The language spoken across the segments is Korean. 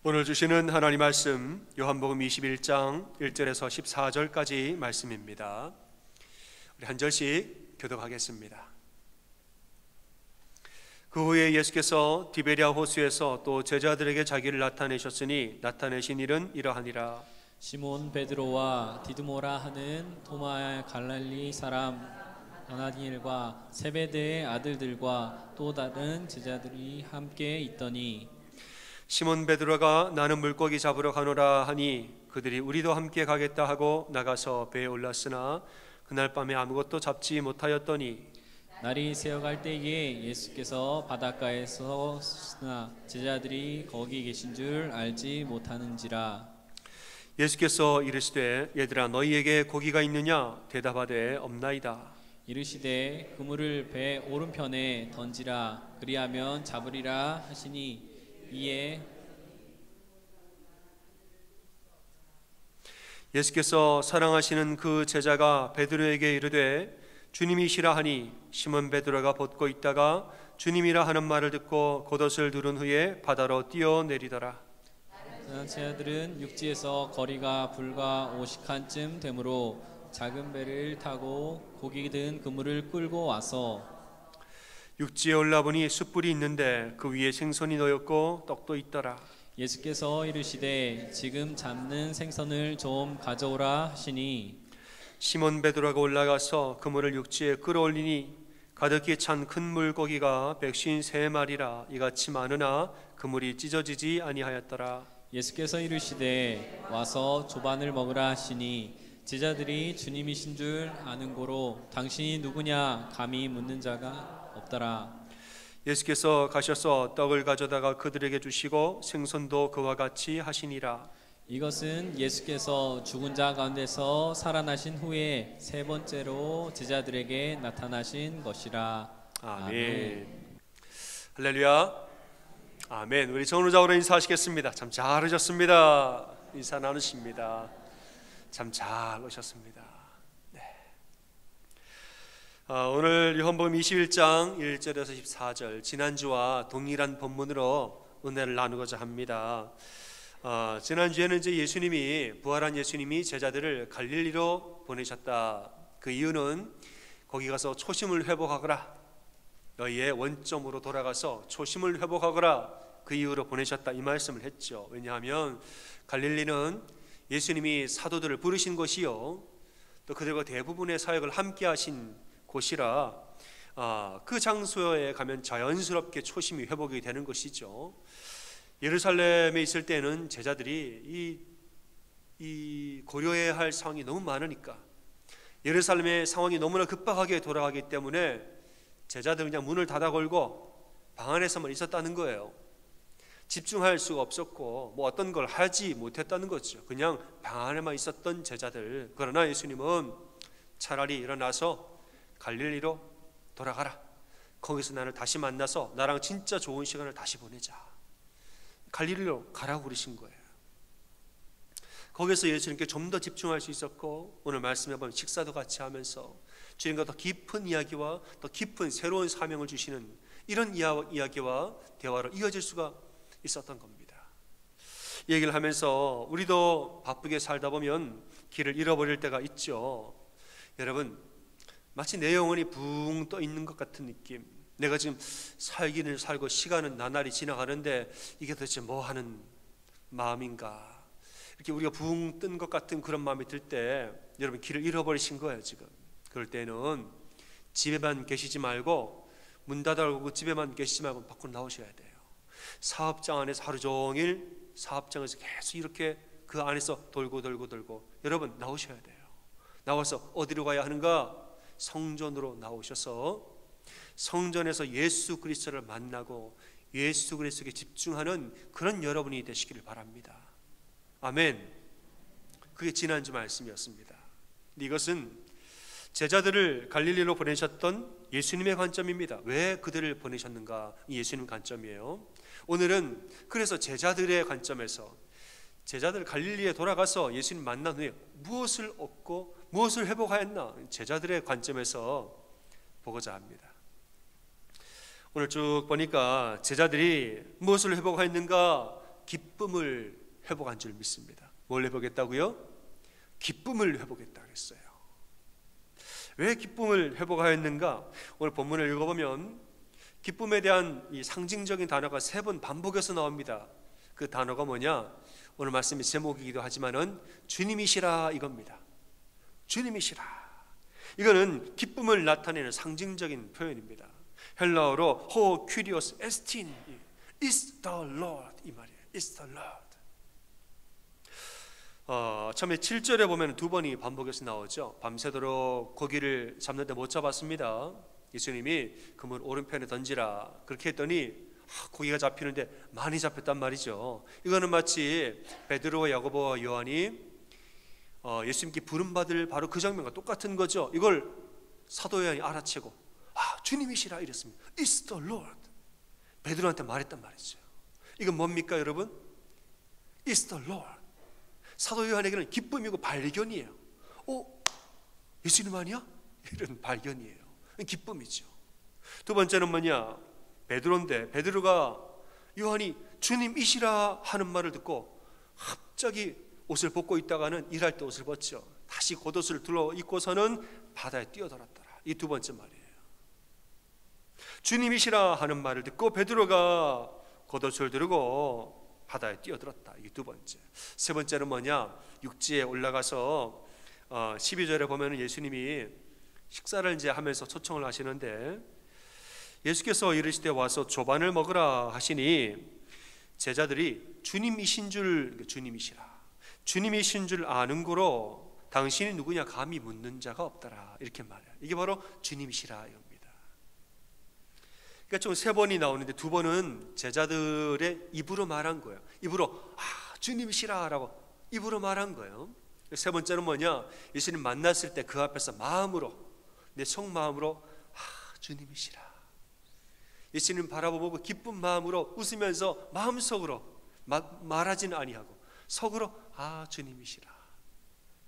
오늘 주시는 하나님 말씀 요한복음 21장 1절에서 14절까지 말씀입니다. 우리 한 절씩 교독하겠습니다. 그 후에 예수께서 디베랴 호수에서 또 제자들에게 자기를 나타내셨으니 나타내신 일은 이러하니라. 시몬 베드로와 디두모라 하는 토마의 갈릴리 사람 나다니엘과 세베대의 아들들과 또 다른 제자들이 함께 있더니 시몬 베드로가 나는 물고기 잡으러 가노라 하니 그들이 우리도 함께 가겠다 하고 나가서 배에 올랐으나 그날 밤에 아무것도 잡지 못하였더니 날이 새어갈 때에 예수께서 바닷가에서 섰으나 제자들이 거기 계신 줄 알지 못하는지라. 예수께서 이르시되 얘들아 너희에게 고기가 있느냐 대답하되 없나이다. 이르시되 그물을 배 오른편에 던지라 그리하면 잡으리라 하시니 이에 예수께서 사랑하시는 그 제자가 베드로에게 이르되 주님이시라 하니 시몬 베드로가 벗고 있다가 주님이라 하는 말을 듣고 겉옷을 두른 후에 바다로 뛰어내리더라. 제자들은 육지에서 거리가 불과 50칸쯤 되므로 작은 배를 타고 고기 든 그물을 끌고 와서 육지에 올라보니 숯불이 있는데 그 위에 생선이 놓였고 떡도 있더라. 예수께서 이르시되 지금 잡는 생선을 좀 가져오라 하시니 시몬 베드로가 올라가서 그물을 육지에 끌어올리니 가득히 찬 큰 물고기가 153마리라 이같이 많으나 그물이 찢어지지 아니하였더라. 예수께서 이르시되 와서 조반을 먹으라 하시니 제자들이 주님이신 줄 아는 고로 당신이 누구냐 감히 묻는 자가 없더라. 예수께서 가셔서 떡을 가져다가 그들에게 주시고 생선도 그와 같이 하시니라. 이것은 예수께서 죽은 자 가운데서 살아나신 후에 세 번째로 제자들에게 나타나신 것이라. 아멘. 할렐루야. 아멘. 우리 정루자으로 인사하시겠습니다. 참 잘하셨습니다. 인사 나누십니다. 참 잘 오셨습니다. 네. 오늘 요한복음 21장 1절에서 14절 지난주와 동일한 본문으로 은혜를 나누고자 합니다. 지난주에는 이제 예수님이 부활한 예수님이 제자들을 갈릴리로 보내셨다. 그 이유는 거기 가서 초심을 회복하거라. 너희의 원점으로 돌아가서 초심을 회복하거라. 그 이유로 보내셨다. 이 말씀을 했죠. 왜냐하면 갈릴리는 예수님이 사도들을 부르신 곳이요 또 그들과 대부분의 사역을 함께 하신 곳이라 그 장소에 가면 자연스럽게 초심이 회복이 되는 것이죠. 예루살렘에 있을 때는 제자들이 이 고려해야 할 상황이 너무 많으니까 예루살렘의 상황이 너무나 급박하게 돌아가기 때문에 제자들은 그냥 문을 닫아 걸고 방 안에서만 있었다는 거예요. 집중할 수가 없었고 뭐 어떤 걸 하지 못했다는 거죠. 그냥 방 안에만 있었던 제자들. 그러나 예수님은 차라리 일어나서 갈릴리로 돌아가라. 거기서 나를 다시 만나서 나랑 진짜 좋은 시간을 다시 보내자. 갈릴리로 가라고 그러신 거예요. 거기서 예수님께 좀 더 집중할 수 있었고 오늘 말씀해 보면 식사도 같이 하면서 주님과 더 깊은 이야기와 더 깊은 새로운 사명을 주시는 이런 이야기와 대화로 이어질 수가 있었던 겁니다. 이 얘기를 하면서 우리도 바쁘게 살다 보면 길을 잃어버릴 때가 있죠. 여러분 마치 내 영혼이 붕 떠 있는 것 같은 느낌. 내가 지금 살기는 살고 시간은 나날이 지나가는데 이게 도대체 뭐 하는 마음인가. 이렇게 우리가 붕 뜬 것 같은 그런 마음이 들 때 여러분 길을 잃어버리신 거예요 지금. 그럴 때는 집에만 계시지 말고 문 닫아놓고 집에만 계시지 말고 밖으로 나오셔야 돼요. 사업장 안에서 하루 종일 사업장에서 계속 이렇게 그 안에서 돌고 여러분 나오셔야 돼요. 나와서 어디로 가야 하는가? 성전으로 나오셔서 성전에서 예수 그리스도를 만나고 예수 그리스도에 집중하는 그런 여러분이 되시기를 바랍니다. 아멘. 그게 지난주 말씀이었습니다. 이것은 제자들을 갈릴리로 보내셨던 예수님의 관점입니다. 왜 그들을 보내셨는가? 예수님 관점이에요. 오늘은 그래서 제자들의 관점에서 제자들 갈릴리에 돌아가서 예수님 만난 후에 무엇을 얻고 무엇을 회복하였나? 제자들의 관점에서 보고자 합니다. 오늘 쭉 보니까 제자들이 무엇을 회복하였는가? 기쁨을 회복한 줄 믿습니다. 뭘 회복했다고요? 기쁨을 회복했다 그랬어요. 왜 기쁨을 회복하였는가? 오늘 본문을 읽어보면 기쁨에 대한 이 상징적인 단어가 3번 반복해서 나옵니다. 그 단어가 뭐냐? 오늘 말씀의 제목이기도 하지만은 주님이시라 이겁니다. 주님이시라. 이거는 기쁨을 나타내는 상징적인 표현입니다. 헬라어로 호 큐리오스 에스틴 is the Lord 이 말이에요. is the Lord. 처음에 7절에 보면 2번이 반복해서 나오죠. 밤새도록 고기를 잡는데 못 잡았습니다. 예수님이 그물 오른편에 던지라 그렇게 했더니 고기가 잡히는데 많이 잡혔단 말이죠. 이거는 마치 베드로와 야고보와 요한이 예수님께 부름받을 바로 그 장면과 똑같은 거죠. 이걸 사도 요한이 알아채고 주님이시라 이랬습니다. It's the Lord. 베드로한테 말했단 말이죠. 이건 뭡니까 여러분? It's the Lord. 사도 요한에게는 기쁨이고 발견이에요. 예수님 아니야? 이런 발견이에요. 기쁨이죠. 두 번째는 뭐냐? 베드로인데 베드로가 요한이 주님이시라 하는 말을 듣고 갑자기 옷을 벗고 있다가는 일할 때 옷을 벗죠. 다시 겉옷을 둘러 입고서는 바다에 뛰어들었더라. 이 두 번째 말이에요. 주님이시라 하는 말을 듣고 베드로가 겉옷을 두르고 바다에 뛰어들었다. 이게 두 번째. 세 번째는 뭐냐? 육지에 올라가서 12절에 보면은 예수님이 식사를 이제 하면서 초청을 하시는데 예수께서 이르시되 와서 조반을 먹으라 하시니 제자들이 주님이신 줄 주님이신 줄 아는 고로 당신이 누구냐 감히 묻는 자가 없더라 이렇게 말해요. 이게 바로 주님이시라 이겁니다. 그러니까 좀 3번이 나오는데 2번은 제자들의 입으로 말한 거예요. 입으로 주님이시라라고 입으로 말한 거예요. 세 번째는 뭐냐? 예수님 만났을 때 그 앞에서 마음으로 내 속마음으로 주님이시라. 예수님 바라보고 기쁜 마음으로 웃으면서 마음속으로 말하지는 아니하고 속으로 주님이시라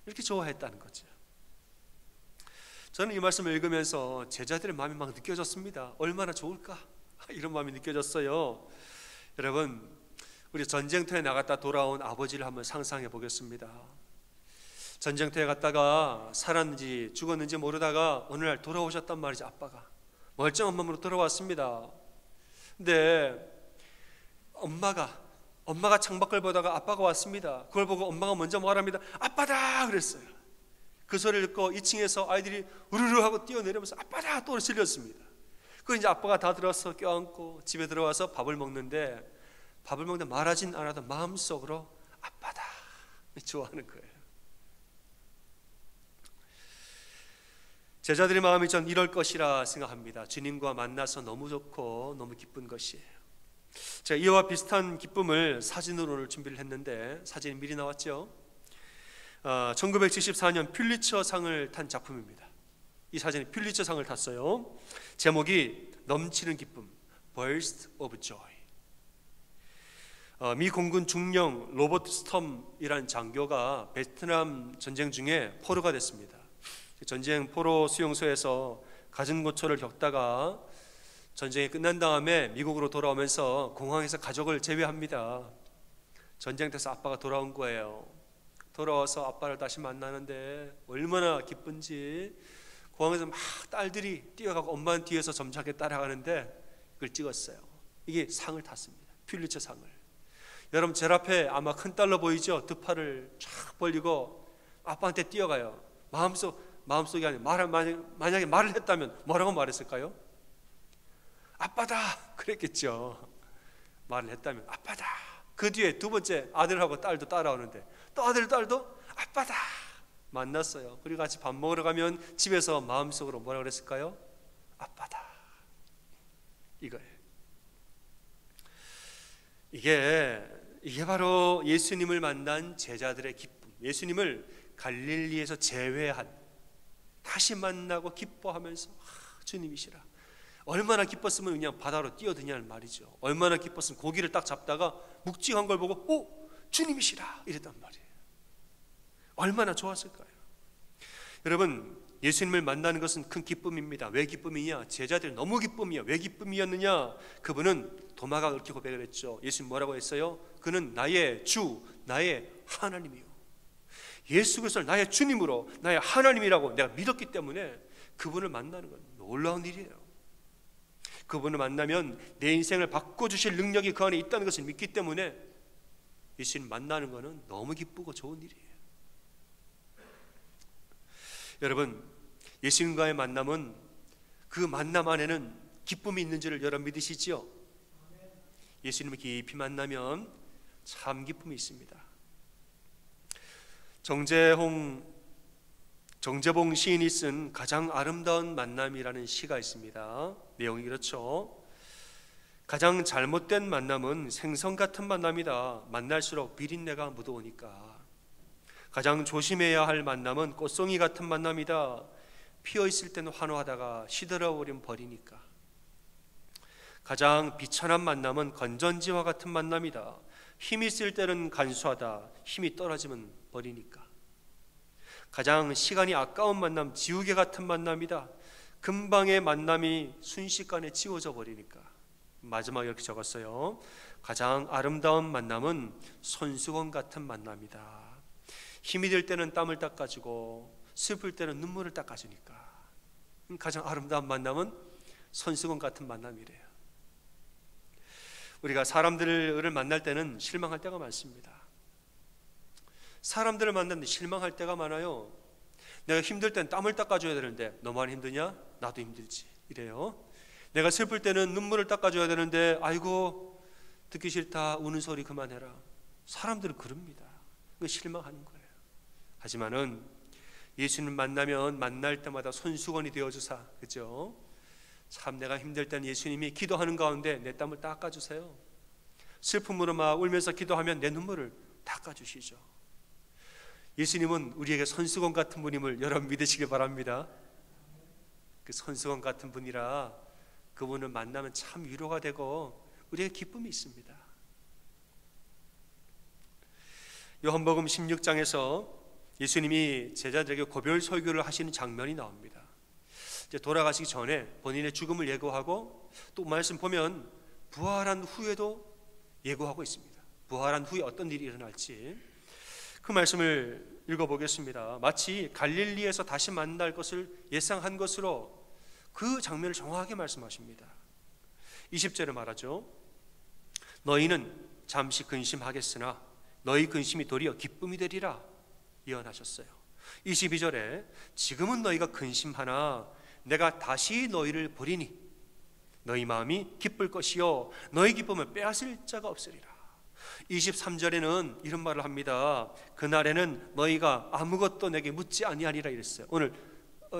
이렇게 좋아했다는 거죠. 저는 이 말씀을 읽으면서 제자들의 마음이 막 느껴졌습니다. 얼마나 좋을까? 이런 마음이 느껴졌어요. 여러분, 우리 전쟁터에 나갔다 돌아온 아버지를 한번 상상해 보겠습니다. 전쟁터에 갔다가 살았는지 죽었는지 모르다가 어느 날 돌아오셨단 말이죠. 아빠가 멀쩡한 몸으로 돌아왔습니다. 근데 엄마가 창밖을 보다가 아빠가 왔습니다. 그걸 보고 엄마가 먼저 말합니다. 아빠다 그랬어요. 그 소리를 듣고 2층에서 아이들이 우르르 하고 뛰어내리면서 아빠다 또 질렸습니다. 그 이제 아빠가 다 들어서 껴안고 집에 들어와서 밥을 먹는데 말하진 않아도 마음속으로 아빠다 좋아하는 거예요. 제자들의 마음이 전 이럴 것이라 생각합니다. 주님과 만나서 너무 좋고 너무 기쁜 것이에요. 제가 이와 비슷한 기쁨을 사진으로 오늘 준비를 했는데 사진이 미리 나왔죠. 1974년 퓰리처 상을 탄 작품입니다. 이 사진이 퓰리처 상을 탔어요. 제목이 넘치는 기쁨, Burst of Joy. 미 공군 중령 로버트 스톰이라는 장교가 베트남 전쟁 중에 포로가 됐습니다. 전쟁 포로 수용소에서 갖은 고초를 겪다가 전쟁이 끝난 다음에 미국으로 돌아오면서 공항에서 가족을 제외합니다. 전쟁터에서 아빠가 돌아온 거예요. 돌아와서 아빠를 다시 만나는데 얼마나 기쁜지 공항에서 막 딸들이 뛰어가고 엄마는 뒤에서 점잖게 따라가는데 그걸 찍었어요. 이게 상을 탔습니다. 퓰리처 상을. 여러분 제 앞에 아마 큰 딸로 보이죠? 두 팔을 쫙 벌리고 아빠한테 뛰어가요. 마음속이 아니라 만약에 말을 했다면 뭐라고 말했을까요? 아빠다 그랬겠죠. 말을 했다면 아빠다. 그 뒤에 두 번째 아들하고 딸도 따라오는데 또 아들 딸도 아빠다 만났어요. 그리고 같이 밥 먹으러 가면 집에서 마음속으로 뭐라고 그랬을까요? 아빠다 이거예요. 이게 바로 예수님을 만난 제자들의 기쁨, 예수님을 갈릴리에서 제외한 다시 만나고 기뻐하면서 주님이시라. 얼마나 기뻤으면 그냥 바다로 뛰어드냐는 말이죠. 얼마나 기뻤으면 고기를 딱 잡다가 묵직한 걸 보고 주님이시라 이랬단 말이에요. 얼마나 좋았을까요? 여러분 예수님을 만나는 것은 큰 기쁨입니다. 왜 기쁨이냐? 제자들이 너무 기쁨이야. 왜 기쁨이었느냐? 그분은 도마가 그렇게 고백을 했죠. 예수님 뭐라고 했어요? 그는 나의 주, 나의 하나님이요. 예수 그리스도를 나의 주님으로, 나의 하나님이라고 내가 믿었기 때문에 그분을 만나는 건 놀라운 일이에요. 그분을 만나면 내 인생을 바꿔주실 능력이 그 안에 있다는 것을 믿기 때문에 예수님 만나는 것은 너무 기쁘고 좋은 일이에요. 여러분, 예수님과의 만남은 그 만남 안에는 기쁨이 있는지를 여러분 믿으시지요? 예수님을 깊이 만나면 참 기쁨이 있습니다. 정재봉 시인이 쓴 가장 아름다운 만남이라는 시가 있습니다. 내용이 그렇죠. 가장 잘못된 만남은 생선 같은 만남이다. 만날수록 비린내가 묻어오니까. 가장 조심해야 할 만남은 꽃송이 같은 만남이다. 피어있을 때는 환호하다가 시들어버리면 버리니까. 가장 비천한 만남은 건전지와 같은 만남이다. 힘이 있을 때는 간수하다. 힘이 떨어지면 버리니까. 가장 시간이 아까운 만남, 지우개 같은 만남이다. 금방의 만남이 순식간에 지워져 버리니까. 마지막에 이렇게 적었어요. 가장 아름다운 만남은 손수건 같은 만남이다. 힘이 들 때는 땀을 닦아주고 슬플 때는 눈물을 닦아주니까. 가장 아름다운 만남은 손수건 같은 만남이래요. 우리가 사람들을 만날 때는 실망할 때가 많습니다. 사람들을 만났는데 실망할 때가 많아요. 내가 힘들 땐 땀을 닦아줘야 되는데 너만 힘드냐? 나도 힘들지 이래요. 내가 슬플 때는 눈물을 닦아줘야 되는데 아이고 듣기 싫다, 우는 소리 그만해라. 사람들은 그럽니다. 실망하는 거예요. 하지만은 예수님 만나면 만날 때마다 손수건이 되어주사, 그죠? 참 내가 힘들 때는 예수님이 기도하는 가운데 내 땀을 닦아주세요. 슬픔으로 막 울면서 기도하면 내 눈물을 닦아주시죠. 예수님은 우리에게 손수건 같은 분임을 여러분 믿으시길 바랍니다. 그 손수건 같은 분이라 그분을 만나면 참 위로가 되고 우리에게 기쁨이 있습니다. 요한복음 16장에서 예수님이 제자들에게 고별 설교를 하시는 장면이 나옵니다. 이제 돌아가시기 전에 본인의 죽음을 예고하고 또 말씀 보면 부활한 후에도 예고하고 있습니다. 부활한 후에 어떤 일이 일어날지 그 말씀을 읽어보겠습니다. 마치 갈릴리에서 다시 만날 것을 예상한 것으로 그 장면을 정확하게 말씀하십니다. 20절에 말하죠. 너희는 잠시 근심하겠으나 너희 근심이 도리어 기쁨이 되리라 예언하셨어요. 22절에 지금은 너희가 근심하나 내가 다시 너희를 보리니 너희 마음이 기쁠 것이요 너희 기쁨을 빼앗을 자가 없으리라. 23절에는 이런 말을 합니다. 그날에는 너희가 아무것도 내게 묻지 아니하리라 이랬어요. 오늘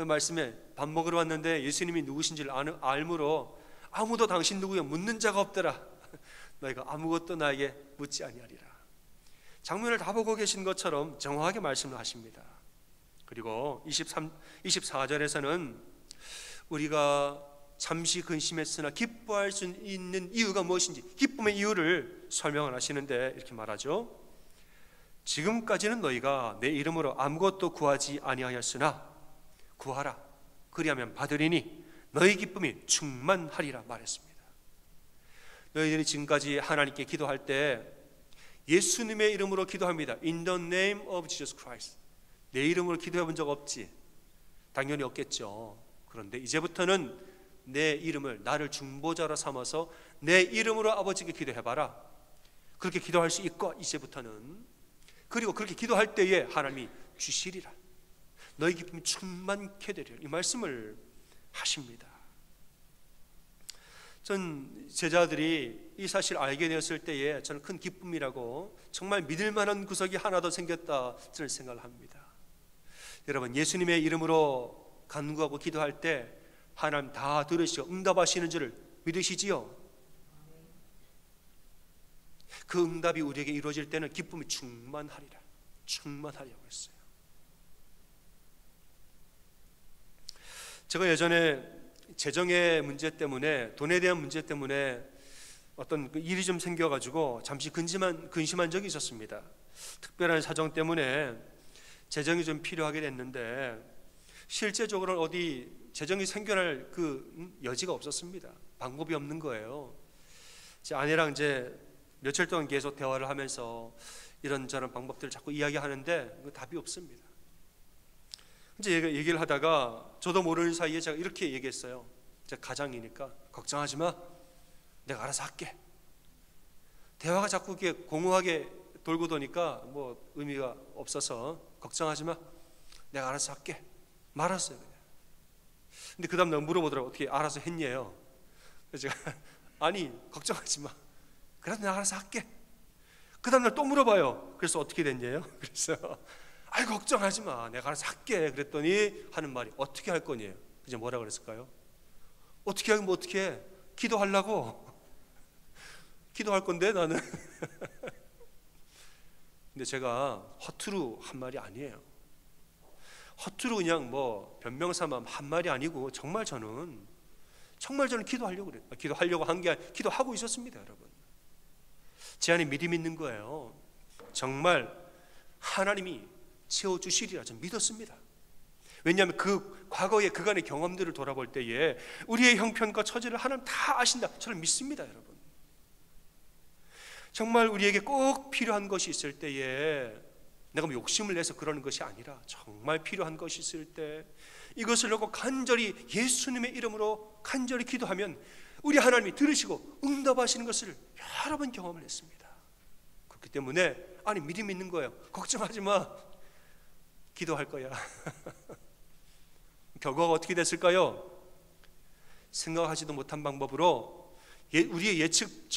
말씀에 밥 먹으러 왔는데 예수님이 누구신지를 알므로 아무도 당신 누구여 묻는 자가 없더라. 너희가 아무것도 나에게 묻지 아니하리라. 장면을 다 보고 계신 것처럼 정확하게 말씀을 하십니다. 그리고 24절에서는 우리가 잠시 근심했으나 기뻐할 수 있는 이유가 무엇인지 기쁨의 이유를 설명을 하시는데 이렇게 말하죠. 지금까지는 너희가 내 이름으로 아무것도 구하지 아니하였으나 구하라 그리하면 받으리니 너희 기쁨이 충만하리라 말했습니다. 너희들이 지금까지 하나님께 기도할 때 예수님의 이름으로 기도합니다. In the name of Jesus Christ. 내 이름으로 기도해 본 적 없지? 당연히 없겠죠. 그런데 이제부터는 내 이름을 나를 중보자로 삼아서 내 이름으로 아버지께 기도해봐라. 그렇게 기도할 수 있고 이제부터는 그리고 그렇게 기도할 때에 하나님이 주시리라. 너희 기쁨이 충만케 되리라. 이 말씀을 하십니다. 전 제자들이 이 사실을 알게 되었을 때에 저는 큰 기쁨이라고 정말 믿을 만한 구석이 하나 더 생겼다 저는 생각을 합니다. 여러분 예수님의 이름으로 간구하고 기도할 때 하나님 다 들으시고 응답하시는 줄을 믿으시지요? 그 응답이 우리에게 이루어질 때는 기쁨이 충만하리라. 충만하리라고 했어요. 제가 예전에 재정의 문제 때문에 돈에 대한 문제 때문에 어떤 일이 좀 생겨가지고 잠시 근심한 적이 있었습니다. 특별한 사정 때문에 재정이 좀 필요하게 됐는데 실제적으로는 어디 재정이 생겨날 그 여지가 없었습니다. 방법이 없는 거예요. 제 아내랑 이제 며칠 동안 계속 대화를 하면서 이런저런 방법들을 자꾸 이야기하는데 그 답이 없습니다. 이제 얘기를 하다가 저도 모르는 사이에 제가 이렇게 얘기했어요. 제가 가장이니까 걱정하지 마, 내가 알아서 할게. 대화가 자꾸 이렇게 공허하게 돌고 도니까 뭐 의미가 없어서 걱정하지 마, 내가 알아서 할게 말았어요 그냥. 근데 그 다음 날 물어보더라고. 어떻게 알아서 했냐요? 그래서 제가 아니 걱정하지 마, 그래도 내가 알아서 할게. 그 다음 날 또 물어봐요. 그래서 어떻게 됐냐요? 그래서 아이 걱정하지 마, 내가 알아서 할게. 그랬더니 하는 말이 어떻게 할 거냐요. 이제 뭐라 그랬을까요? 어떻게 하긴 뭐 어떻게 해, 기도하려고. 기도할 건데 나는. 근데 제가 허투루 한 말이 아니에요. 허투루 그냥 뭐 변명삼아 한 말이 아니고 정말 저는 기도하려고 그래요. 기도하려고 한 게 아니라 기도하고 있었습니다, 여러분. 제 안에 믿음이 있는 거예요. 정말 하나님이 채워주시리라 저는 믿었습니다. 왜냐하면 그 과거의 그간의 경험들을 돌아볼 때에 우리의 형편과 처지를 하나님 다 아신다 저는 믿습니다, 여러분. 정말 우리에게 꼭 필요한 것이 있을 때에 내가 뭐 욕심을 내서 그러는 것이 아니라 정말 필요한 것이 있을 때 이것을 놓고 간절히 예수님의 이름으로 간절히 기도하면 우리 하나님이 들으시고 응답하시는 것을 여러 번 경험을 했습니다. 그렇기 때문에 아니 믿음이 있는 거예요. 걱정하지 마, 기도할 거야. 결과가 어떻게 됐을까요? 생각하지도 못한 방법으로 우리의 예측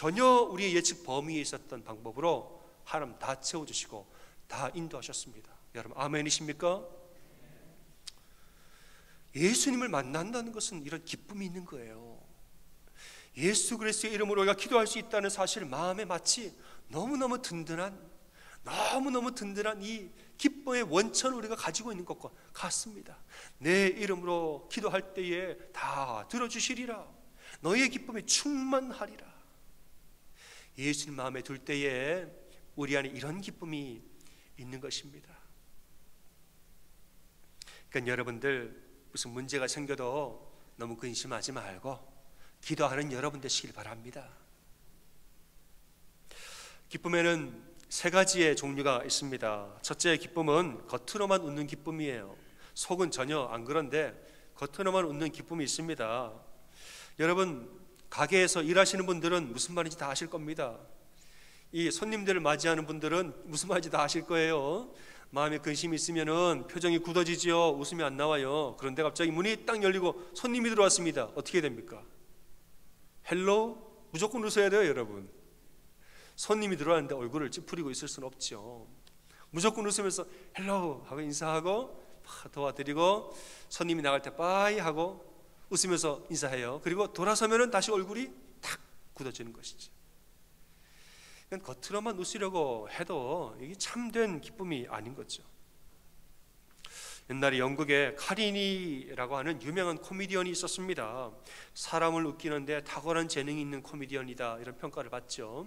범위에 있었던 방법으로 하나님 다 채워주시고 다 인도하셨습니다. 여러분 아멘이십니까? 예수님을 만난다는 것은 이런 기쁨이 있는 거예요. 예수 그리스도의 이름으로 우리가 기도할 수 있다는 사실 마음에 마치 너무너무 든든한 이 기쁨의 원천을 우리가 가지고 있는 것과 같습니다. 내 이름으로 기도할 때에 다 들어주시리라. 너희의 기쁨에 충만하리라. 예수님 마음에 둘 때에 우리 안에 이런 기쁨이 있는 것입니다. 그러니까 여러분들 무슨 문제가 생겨도 너무 근심하지 말고 기도하는 여러분 되시길 바랍니다. 기쁨에는 세 가지의 종류가 있습니다. 첫째 기쁨은 겉으로만 웃는 기쁨이에요. 속은 전혀 안 그런데 겉으로만 웃는 기쁨이 있습니다. 여러분 가게에서 일하시는 분들은 무슨 말인지 다 아실 겁니다. 이 손님들을 맞이하는 분들은 무슨 말인지 다 아실 거예요. 마음에 근심이 있으면은 표정이 굳어지죠. 웃음이 안 나와요. 그런데 갑자기 문이 딱 열리고 손님이 들어왔습니다. 어떻게 됩니까? 헬로? 무조건 웃어야 돼요, 여러분. 손님이 들어왔는데 얼굴을 찌푸리고 있을 수는 없죠. 무조건 웃으면서 헬로 하고 인사하고 도와드리고 손님이 나갈 때 빠이 하고 웃으면서 인사해요. 그리고 돌아서면은 다시 얼굴이 탁 굳어지는 것이죠. 겉으로만 웃으려고 해도 이게 참된 기쁨이 아닌 거죠. 옛날에 영국에 카리니라고 하는 유명한 코미디언이 있었습니다. 사람을 웃기는데 탁월한 재능이 있는 코미디언이다 이런 평가를 받죠.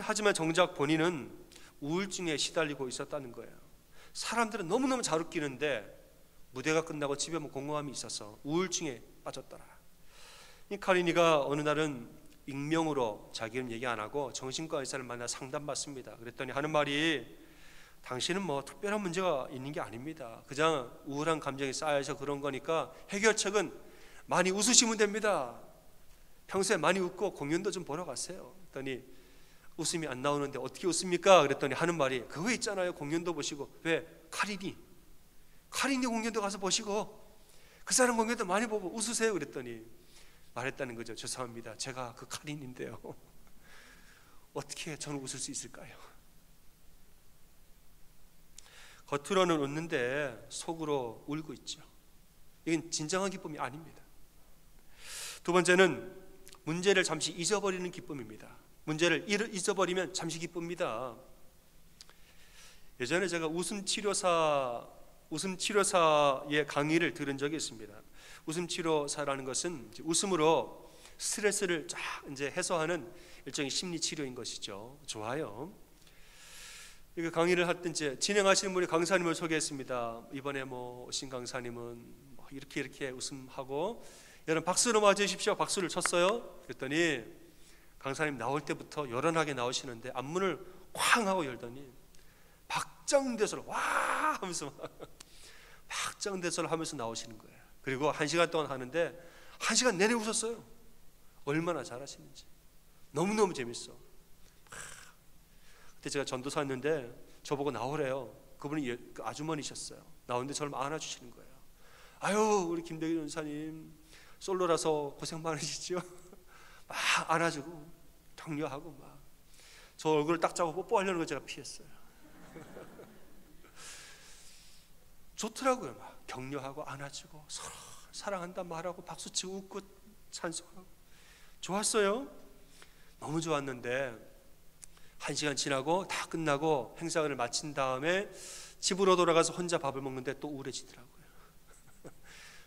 하지만 정작 본인은 우울증에 시달리고 있었다는 거예요. 사람들은 너무너무 잘 웃기는데 무대가 끝나고 집에 오면 공허함이 있어서 우울증에 빠졌더라. 이 카리니가 어느 날은 익명으로 자기는 얘기 안 하고 정신과 의사를 만나 상담받습니다. 그랬더니 하는 말이 당신은 뭐 특별한 문제가 있는 게 아닙니다. 그냥 우울한 감정이 쌓여서 그런 거니까 해결책은 많이 웃으시면 됩니다. 평소에 많이 웃고 공연도 좀 보러 가세요. 그랬더니 웃음이 안 나오는데 어떻게 웃습니까? 그랬더니 하는 말이 그거 있잖아요. 공연도 보시고 왜 카리니 공연도 가서 보시고 그 사람 공연도 많이 보고 웃으세요. 그랬더니 말했다는 거죠. 죄송합니다. 제가 그 카린인데요. 어떻게 저는 웃을 수 있을까요? 겉으로는 웃는데 속으로 울고 있죠. 이건 진정한 기쁨이 아닙니다. 두 번째는 문제를 잠시 잊어버리는 기쁨입니다. 문제를 잊어버리면 잠시 기쁩니다. 예전에 제가 웃음치료사의 강의를 들은 적이 있습니다. 웃음치료사라는 것은 웃음으로 스트레스를 쫙 이제 해소하는 일종의 심리치료인 것이죠. 좋아요. 이렇게 강의를 할 때 이제 진행하시는 분이 강사님을 소개했습니다. 이번에 뭐 오신 강사님은 뭐 이렇게 웃음하고 여러분 박수로 맞으십시오. 박수를 쳤어요. 그랬더니 강사님 나올 때부터 요란하게 나오시는데 앞문을 쾅 하고 열더니 박장대소를 와 하면서 박장대소를 하면서 나오시는 거예요. 그리고 1시간 동안 하는데 1시간 내내 웃었어요. 얼마나 잘하시는지. 너무너무 재밌어. 그때 제가 전도사였는데 저보고 나오래요. 그분이 아주머니셨어요. 나오는데 저를 안아주시는 거예요. 아유 우리 김대기 전사님 솔로라서 고생 많으시죠? 막 안아주고 격려하고 막 저 얼굴을 딱 잡고 뽀뽀하려는 거 제가 피했어요. 좋더라고요. 막 격려하고 안아주고 서로 사랑한다 말하고 박수치고 웃고 찬송하고 좋았어요. 너무 좋았는데 1시간 지나고 다 끝나고 행사를 마친 다음에 집으로 돌아가서 혼자 밥을 먹는데 또 우울해지더라고요.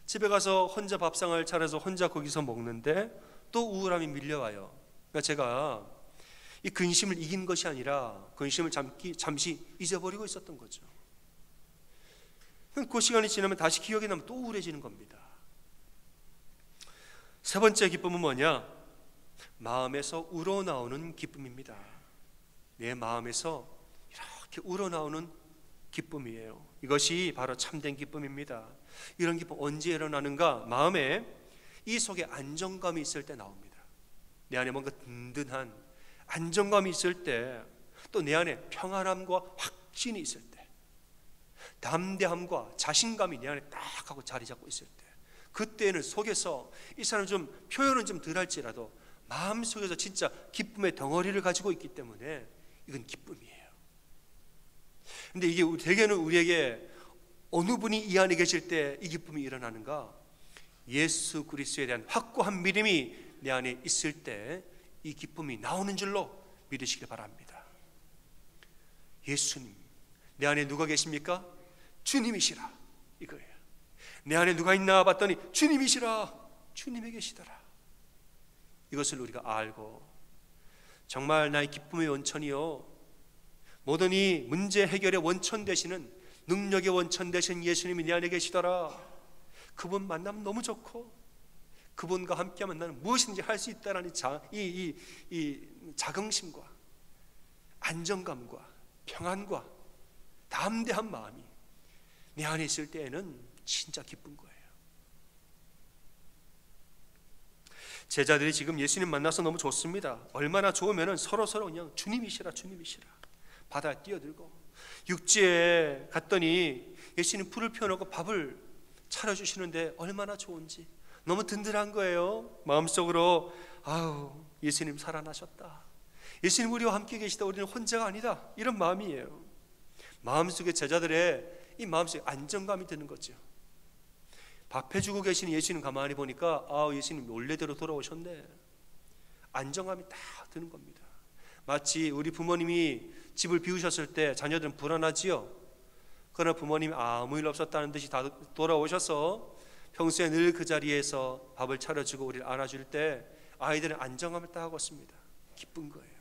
집에 가서 혼자 밥상을 차려서 혼자 거기서 먹는데 또 우울함이 밀려와요. 그러니까 제가 이 근심을 이긴 것이 아니라 근심을 잠시 잊어버리고 있었던 거죠. 그 시간이 지나면 다시 기억이 나면 또 우울해지는 겁니다. 세 번째 기쁨은 뭐냐? 마음에서 우러나오는 기쁨입니다. 내 마음에서 이렇게 우러나오는 기쁨이에요. 이것이 바로 참된 기쁨입니다. 이런 기쁨 언제 일어나는가? 마음에 이 속에 안정감이 있을 때 나옵니다. 내 안에 뭔가 든든한 안정감이 있을 때, 또 내 안에 평안함과 확신이 있을 때, 담대함과 자신감이 내 안에 딱 하고 자리 잡고 있을 때, 그때는 속에서 이 사람 좀 표현은 좀 덜할지라도 마음속에서 진짜 기쁨의 덩어리를 가지고 있기 때문에 이건 기쁨이에요. 근데 이게 대개는 우리에게 어느 분이 이 안에 계실 때 이 기쁨이 일어나는가? 예수 그리스도에 대한 확고한 믿음이 내 안에 있을 때 이 기쁨이 나오는 줄로 믿으시길 바랍니다. 예수님, 내 안에 누가 계십니까? 주님이시라, 이거예요. 내 안에 누가 있나 봤더니 주님이시라, 주님이 계시더라. 이것을 우리가 알고 정말 나의 기쁨의 원천이요, 모든 이 문제 해결의 원천 되시는 능력의 원천 되신 예수님이 내 안에 계시더라. 그분 만나면 너무 좋고 그분과 함께하면 나는 무엇인지 할 수 있다라는 이 자긍심과 안정감과 평안과 담대한 마음이 내 안에 있을 때에는 진짜 기쁜 거예요. 제자들이 지금 예수님 만나서 너무 좋습니다. 얼마나 좋으면 서로 그냥 주님이시라 주님이시라 바다에 뛰어들고, 육지에 갔더니 예수님 불을 펴놓고 밥을 차려주시는데 얼마나 좋은지 너무 든든한 거예요. 마음속으로 아우 예수님 살아나셨다, 예수님 우리와 함께 계시다, 우리는 혼자가 아니다, 이런 마음이에요. 마음속에 제자들의 이 마음속에 안정감이 드는 거죠. 밥 해주고 계시는 예수님 가만히 보니까 아 예수님 원래대로 돌아오셨네, 안정감이 딱 드는 겁니다. 마치 우리 부모님이 집을 비우셨을 때 자녀들은 불안하지요. 그러나 부모님이 아무 일 없었다는 듯이 다 돌아오셔서 평소에 늘 그 자리에서 밥을 차려주고 우리를 안아줄 때 아이들은 안정감을 딱 얻습니다. 기쁜 거예요.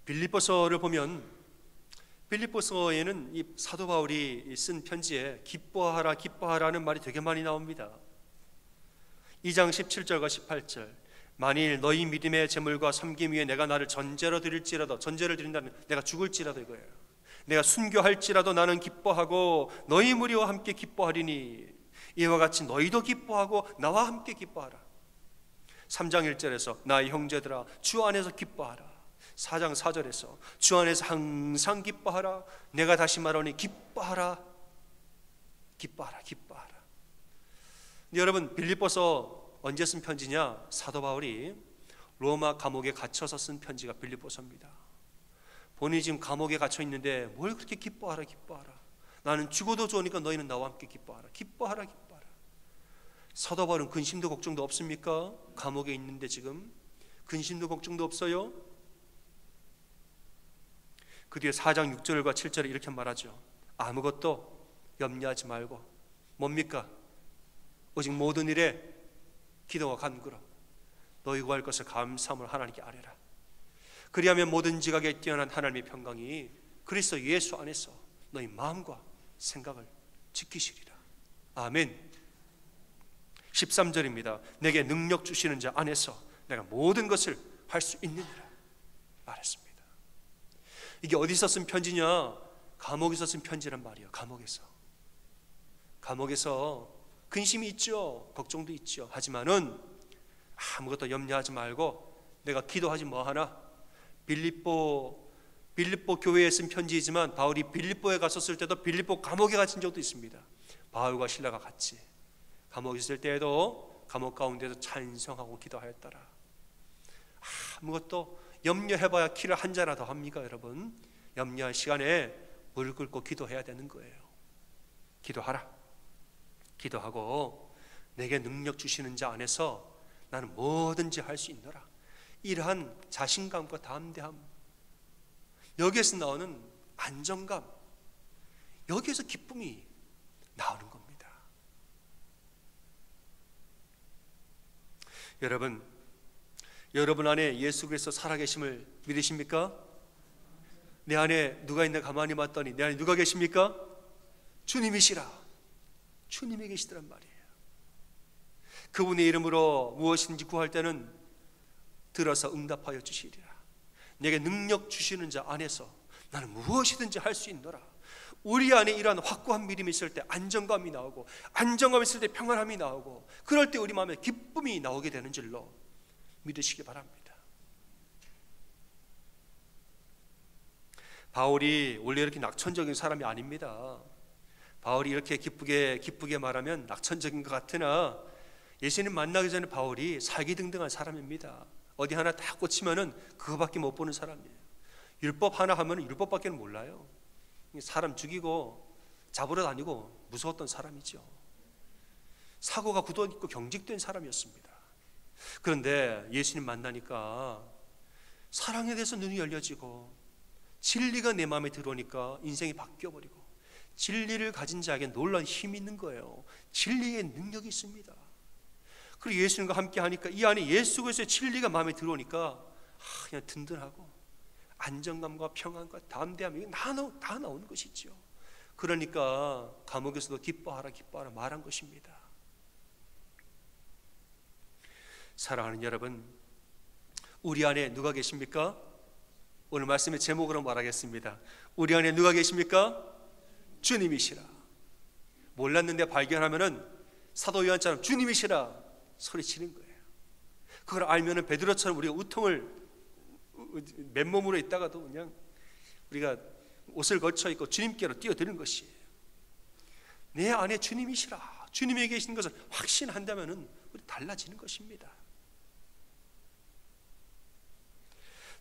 빌립보서를 보면 빌립보서에는 이 사도 바울이 쓴 편지에 기뻐하라 기뻐하라는 말이 되게 많이 나옵니다. 2장 17절과 18절, 만일 너희 믿음의 제물과 섬김 위에 내가 나를 전제로 드릴지라도, 전제를 드린다는 내가 죽을지라도 이거예요. 내가 순교할지라도 나는 기뻐하고 너희 무리와 함께 기뻐하리니 이와 같이 너희도 기뻐하고 나와 함께 기뻐하라. 3장 1절에서 나의 형제들아 주 안에서 기뻐하라. 4장 4절에서 주 안에서 항상 기뻐하라. 내가 다시 말하니 기뻐하라, 기뻐하라, 기뻐하라. 여러분, 빌립보서 언제 쓴 편지냐? 사도 바울이 로마 감옥에 갇혀서 쓴 편지가 빌립보서입니다. 본인이 지금 감옥에 갇혀 있는데 뭘 그렇게 기뻐하라 기뻐하라, 나는 죽어도 좋으니까 너희는 나와 함께 기뻐하라, 기뻐하라 기뻐하라. 사도 바울은 근심도 걱정도 없습니까? 감옥에 있는데 지금 근심도 걱정도 없어요? 그 뒤에 4장 6절과 7절에 이렇게 말하죠. 아무것도 염려하지 말고 뭡니까? 오직 모든 일에 기도와 간구로 너희 구할 것을 감사함을 하나님께 아뢰라. 그리하면 모든 지각에 뛰어난 하나님의 평강이 그리스도 예수 안에서 너희 마음과 생각을 지키시리라. 아멘. 13절입니다. 내게 능력 주시는 자 안에서 내가 모든 것을 할 수 있느니라 말했습니다. 이게 어디서 쓴 편지냐? 감옥에서 쓴 편지란 말이에요. 감옥에서 근심이 있죠. 걱정도 있죠. 하지만은 아무것도 염려하지 말고 내가 기도하지 뭐하나. 빌립보 교회에 쓴 편지이지만 바울이 빌립보에 갔었을 때도 빌립보 감옥에 갇힌 적도 있습니다. 바울과 실라가 같이 감옥에 있을 때에도 감옥 가운데서 찬송하고 기도하였더라. 아무것도 염려해봐야 키를 한 잔이나 더 합니까 여러분? 염려할 시간에 물 끓고 기도해야 되는 거예요. 기도하라. 기도하고 내게 능력 주시는 자 안에서 나는 뭐든지 할 수 있노라. 이러한 자신감과 담대함, 여기에서 나오는 안정감, 여기에서 기쁨이 나오는 겁니다. 여러분 안에 예수 그리스도 살아계심을 믿으십니까? 내 안에 누가 있나 가만히 봤더니 내 안에 누가 계십니까? 주님이시라. 주님이 계시더란 말이에요. 그분의 이름으로 무엇인지 구할 때는 들어서 응답하여 주시리라. 내게 능력 주시는 자 안에서 나는 무엇이든지 할 수 있노라. 우리 안에 이러한 확고한 믿음이 있을 때 안정감이 나오고, 안정감이 있을 때 평안함이 나오고, 그럴 때 우리 마음에 기쁨이 나오게 되는 줄로 믿으시기 바랍니다. 바울이 원래 이렇게 낙천적인 사람이 아닙니다. 바울이 이렇게 기쁘게 말하면 낙천적인 것 같으나 예수님 만나기 전에 바울이 사기등등한 사람입니다. 어디 하나 딱 꽂히면은 그거밖에 못 보는 사람이에요. 율법 하나 하면은 율법밖에 몰라요. 사람 죽이고 잡으러 다니고 무서웠던 사람이죠. 사고가 굳어있고 경직된 사람이었습니다. 그런데 예수님 만나니까 사랑에 대해서 눈이 열려지고 진리가 내 마음에 들어오니까 인생이 바뀌어버리고, 진리를 가진 자에게 놀라운 힘이 있는 거예요. 진리의 능력이 있습니다. 그리고 예수님과 함께 하니까 이 안에 예수 그리스도의 진리가 마음에 들어오니까 그냥 든든하고 안정감과 평안과 담대함이 다 나오는 것이죠. 그러니까 감옥에서도 기뻐하라 말한 것입니다. 사랑하는 여러분, 우리 안에 누가 계십니까? 오늘 말씀의 제목으로 말하겠습니다. 우리 안에 누가 계십니까? 주님이시라. 몰랐는데 발견하면은 사도 요한처럼 주님이시라 소리치는 거예요. 그걸 알면은 베드로처럼 우리가 우통을 맨몸으로 있다가도 그냥 우리가 옷을 걸쳐 입고 주님께로 뛰어드는 것이에요. 내 안에 주님이시라, 주님이 계신 것을 확신한다면은 우리 달라지는 것입니다.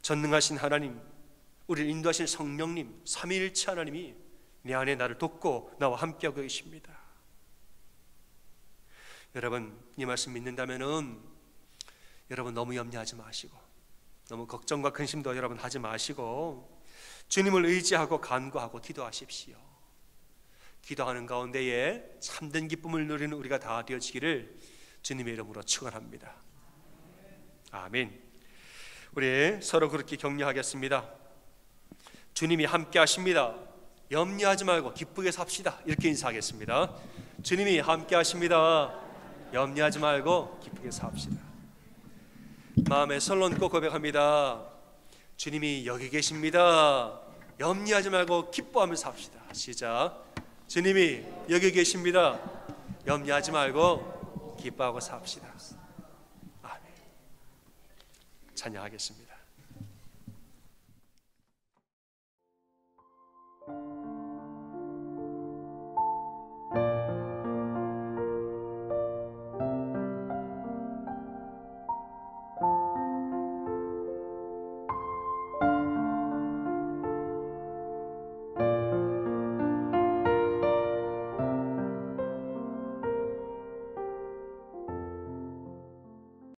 전능하신 하나님, 우리를 인도하신 성령님, 삼위일체 하나님이 내 안에 나를 돕고 나와 함께하고 계십니다. 여러분, 이 말씀 믿는다면은 여러분 너무 염려하지 마시고, 너무 걱정과 근심도 여러분 하지 마시고 주님을 의지하고 간구하고 기도하십시오. 기도하는 가운데에 참된 기쁨을 누리는 우리가 다 되어지기를 주님의 이름으로 축원합니다. 아멘. 우리 서로 그렇게 격려하겠습니다. 주님이 함께 하십니다. 염려하지 말고 기쁘게 삽시다. 이렇게 인사하겠습니다. 주님이 함께 하십니다. 염려하지 말고 기쁘게 삽시다. 마음에 손 얹고 고백합니다. 주님이 여기 계십니다. 염려하지 말고 기뻐하면서 삽시다. 시작. 주님이 여기 계십니다. 염려하지 말고 기뻐하고 삽시다. 아멘. 찬양하겠습니다.